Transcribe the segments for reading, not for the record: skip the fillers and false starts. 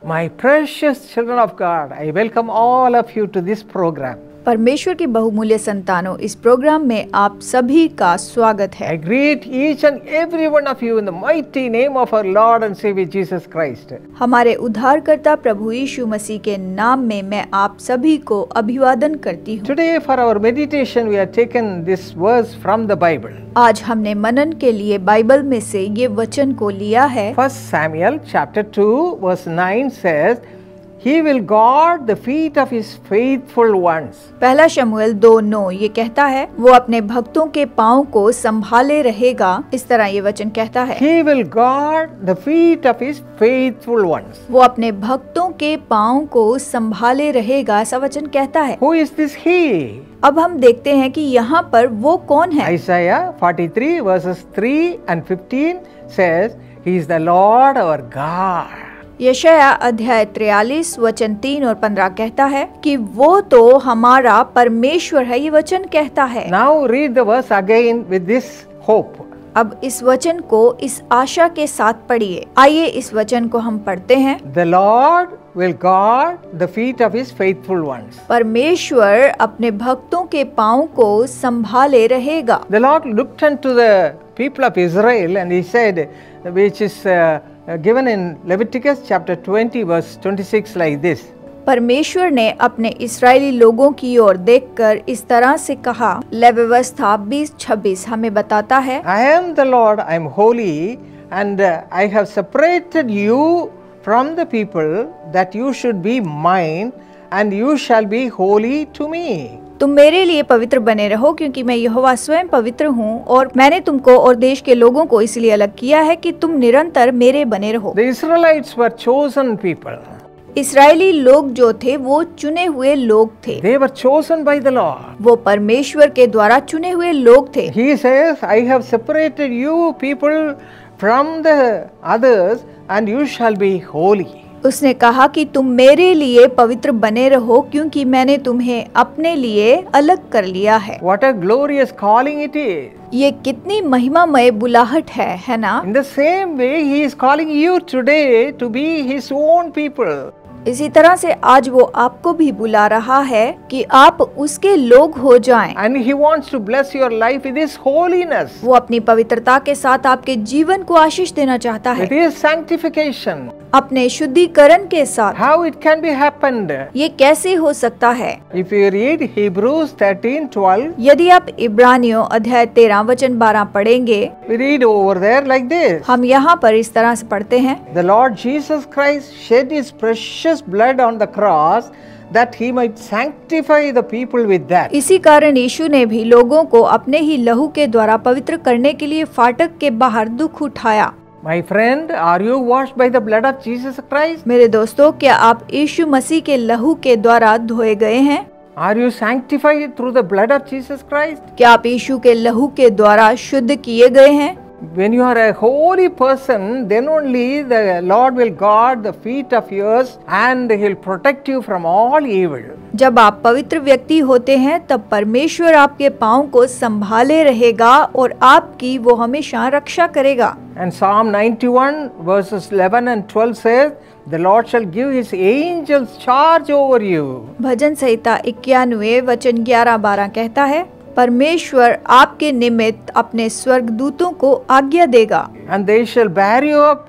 My precious children of God, I welcome all of you to this program. परमेश्वर की बहुमूल्य संतानों, इस प्रोग्राम में आप सभी का स्वागत है। I greet each and every one of you in the mighty name of our Lord and Savior Jesus Christ. हमारे उद्धारकर्ता प्रभु यीशु मसीह के नाम में मैं आप सभी को अभिवादन करती हूँ। Today for our meditation we have taken this verse from the Bible. आज हमने मनन के लिए बाइबल में से ये वचन को लिया है। 1 Samuel chapter 2 verse 9 says, He will guard the feet of his faithful ones. पहला शमूएल 2:9 ये कहता है, वो अपने भक्तों के पाँव को संभाले रहेगा। इस तरह ये वचन कहता है, He will guard the feet of his faithful ones. वो अपने भक्तों के पाँव को संभाले रहेगा, ऐसा वचन कहता है। Who is this he? अब हम देखते हैं कि यहाँ पर वो कौन है। Isaiah 43 verses 3 and 15 says, He is the Lord our God. यशाया अध्याय 43 वचन 3 और 15 कहता है कि वो तो हमारा परमेश्वर है, ये वचन कहता है। Now read the verse again with this hope. अब इस वचन को इस आशा के साथ पढ़िए। आइए इस वचन को हम पढ़ते हैं। The Lord will guard the feet of his faithful ones. परमेश्वर अपने भक्तों के पाँव को संभाले रहेगा। The Lord looked unto the people of Israel and he said, which is given in Leviticus chapter 20 verse 26 like this. परमेश्वर ने अपने इस्राएली लोगों की ओर देखकर इस तरह से कहा। लेविवस्था 20:26 हमें बताता है, I am the Lord, I am holy, and I have separated you from the people that you should be mine, and you shall be holy to me. तुम मेरे लिए पवित्र बने रहो, क्योंकि मैं यहोवा स्वयं पवित्र हूँ और मैंने तुमको और देश के लोगों को इसलिए अलग किया है कि तुम निरंतर मेरे बने रहो। The Israelites were chosen people. इस्राएली लोग जो थे वो चुने हुए लोग थे। They were chosen by the Lord. वो परमेश्वर के द्वारा चुने हुए लोग थे। He says, I have separated you people from the others, and you shall be holy. उसने कहा कि तुम मेरे लिए पवित्र बने रहो, क्योंकि मैंने तुम्हें अपने लिए अलग कर लिया है। What a glorious calling it is. ये कितनी महिमामय बुलाहट है ना? In the same way, He is calling you today to be His own people. इसी तरह से आज वो आपको भी बुला रहा है कि आप उसके लोग हो जाएं। And He wants to bless your life with His holiness. वो अपनी पवित्रता के साथ आपके जीवन को आशीष देना चाहता है। It is sanctification. अपने शुद्धिकरण के साथ। How it can be happened? ये कैसे हो सकता है? If you read Hebrews 13:12, यदि आप इब्रानियों अध्याय 13 वचन 12 पढ़ेंगे, we read over there like this. हम यहाँ पर इस तरह से पढ़ते हैं, The Lord Jesus Christ shed His precious blood on the cross that He might sanctify the people with that. इसी कारण यीशु ने भी लोगों को अपने ही लहू के द्वारा पवित्र करने के लिए फाटक के बाहर दुख उठाया। My friend, are you washed by the blood of Jesus Christ? मेरे दोस्तों, क्या आप यीशु मसीह के लहू के द्वारा धोए गए हैं? Are you sanctified through the blood of Jesus Christ? क्या आप यीशु के लहू के द्वारा शुद्ध किए गए हैं? When you are a holy person, then only the Lord will guard the feet of yours and He'll protect you from all evil. जब आप पवित्र व्यक्ति होते हैं तब परमेश्वर आपके पाँव को संभाले रहेगा और आपकी वो हमेशा रक्षा करेगा। And Psalm 91 verses 11 and 12 says, The Lord shall give His angels charge over you. भजन संहिता 91 वचन 11-12 कहता है, परमेश्वर आपके निमित्त अपने स्वर्गदूतों को आज्ञा देगा। And they shall bear you up,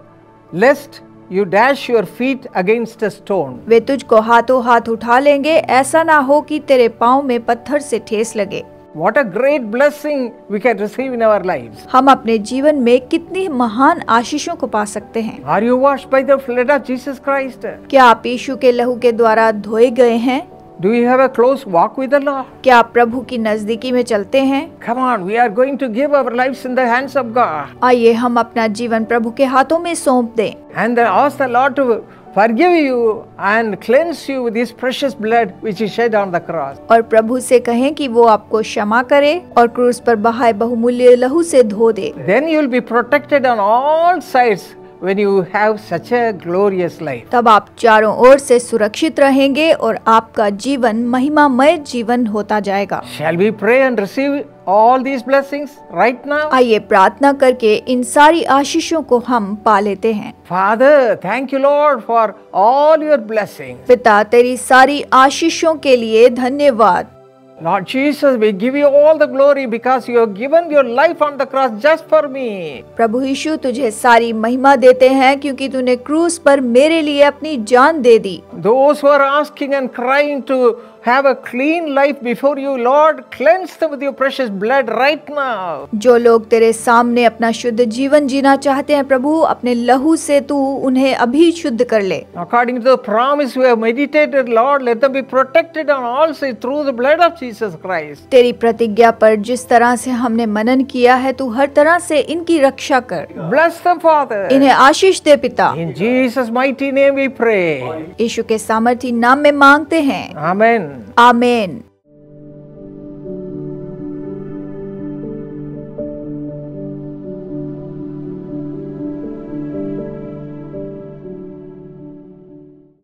lest you dash your feet against a stone. वे तुझको हाथों हाथ उठा लेंगे, ऐसा ना हो कि तेरे पाँव में पत्थर से ठेस लगे। What a great blessing we can receive in our lives. हम अपने जीवन में कितनी महान आशीषों को पा सकते हैं। Are you washed by the blood of Jesus Christ? क्या आप यीशु के लहू के द्वारा धोए गए हैं? Do you have a close walk with the Lord? क्या आप प्रभु की नजदीकी में चलते हैं? Come on, we are going to give our lives in the hands of God. आइए हम अपना जीवन प्रभु के हाथों में सौंप दें। And ask the Lord to forgive you and cleanse you with His precious blood which He shed on the cross. और प्रभु से कहें कि वो आपको क्षमा करे और क्रूस पर बहाए बहुमूल्य लहू से धो दे। Then you will be protected on all sides when you have such a glorious life. तब आप चारों ओर से सुरक्षित रहेंगे और आपका जीवन महिमामय जीवन होता जाएगा। Shall we pray and receive all these blessings right now? आइए प्रार्थना करके इन सारी आशीषों को हम पा लेते हैं। Father, thank you, Lord, for all your blessings. पिता, तेरी सारी आशीषों के लिए धन्यवाद। Lord Jesus, we give you all the glory because you have given your life on the cross just for me. प्रभु यीशु, तुझे सारी महिमा देते हैं क्योंकि तूने क्रूस पर मेरे लिए अपनी जान दे दी। Those who are asking and crying to have a clean life before you, Lord, cleanse them with your precious blood right now. जो लोग तेरे सामने अपना शुद्ध जीवन जीना चाहते हैं प्रभु, अपने लहू से तू उन्हें अभी शुद्ध कर ले। According to the promise we have meditated, Lord, let them be protected on all sides through the blood of Jesus Christ. तेरी प्रतिज्ञा पर जिस तरह से हमने मनन किया है, तू हर तरह से इनकी रक्षा कर। Bless them, Father. इन्हें आशीष दे पिता। In Jesus' mighty name we pray. यीशु के सामर्थी नाम में मांगते हैं। Amen. आमीन।